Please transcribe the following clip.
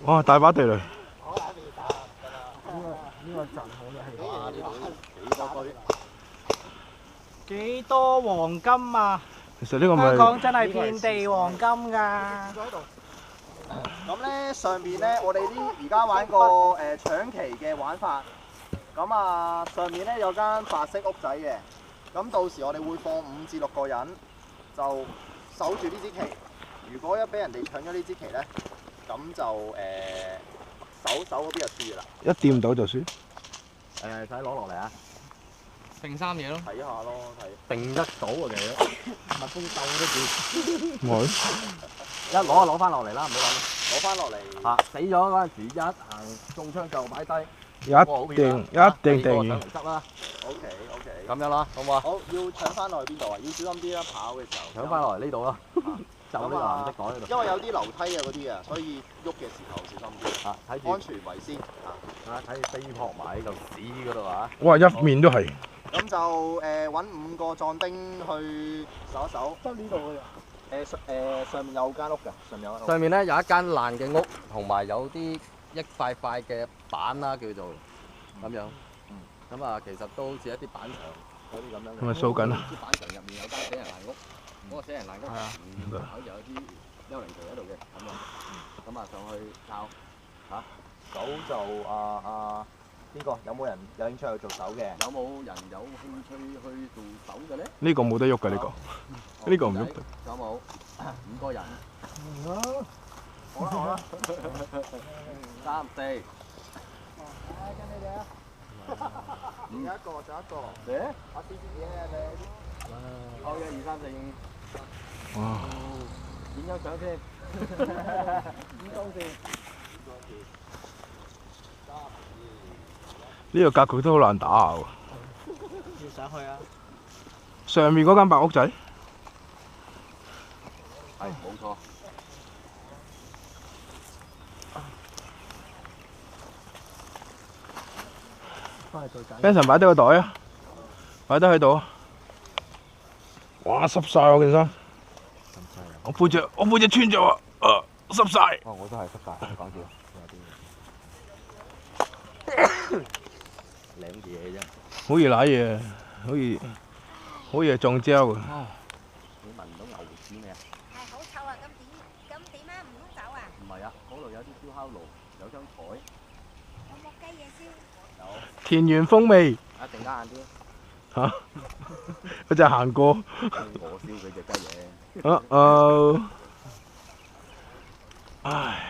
哇！大把地雷。呢個陣好嘅。哇！呢度幾多堆？幾多黃金啊！其實呢個咪香港真係遍地黃金㗎。咁咧上邊咧，我哋而家玩個搶旗嘅玩法。咁啊，上面咧有間白色屋仔嘅。咁到時我哋會放5至6個人，就守住呢支旗。如果一俾人哋搶咗呢支旗咧，咁就守嗰邊就輸啦。一掂到就輸。使攞落嚟啊！定3嘢咯。睇下咯，定得到啊，其實蜜蜂鬥都叫。我一攞就攞翻落嚟啦，唔好諗。攞翻落嚟。嚇死咗嗰陣時，一行中槍就擺低。一定定完。得啦。OK。咁樣啦，好唔好啊？好，要搶翻落去邊度啊？要小心啲啦，跑嘅時候。搶翻落嚟呢度啦。就呢個藍色袋呢度。因為有啲樓梯啊嗰啲啊，所以喐嘅時候小心啲。嚇，睇住安全為先。睇住飛撲埋喺嚿屎嗰度啊！哇！一面都係。咁就揾5個壯丁去守一守。得呢度嘅。上面有間屋㗎，上面有間屋。上面咧有一間爛嘅屋，同埋有啲一塊塊嘅板啦，叫做咁樣。咁啊，其實都好似一啲板牆嗰啲咁樣。係咪掃緊啊？啲板牆入面有間死人爛屋，嗰個死人爛屋門口就有啲幽靈旗喺度嘅咁樣。咁啊上去靠嚇。手就邊個？有冇人有興趣去做手嘅？有冇人有興趣去做手嘅咧？呢個冇得喐㗎，呢個。呢個唔喐得。有冇5個人？好啦。3、4。跟你哋啊！仲有一個。誒？我試嘢啊你。好嘅，2、3、4。哇！影張相先。五公線。呢個格局都好難打下喎。要上去啊！上面嗰間白屋仔。係，冇錯。Benson 擺低個袋啊！擺低喺度啊！哇！濕晒我件衫。我背脊穿咗啊！濕晒。哦，我都係濕晒，講笑。舐住嘢啫。好易舐嘢，好易撞膠啊！你聞唔到牛屎未啊？係好臭啊！咁點啊？唔通走啊？唔係啊，嗰度有啲燒烤爐，有張台。有冇雞嘢燒？有。田園風味。一陣間晏啲。嚇！佢就行過。我燒佢隻雞嘢。唉。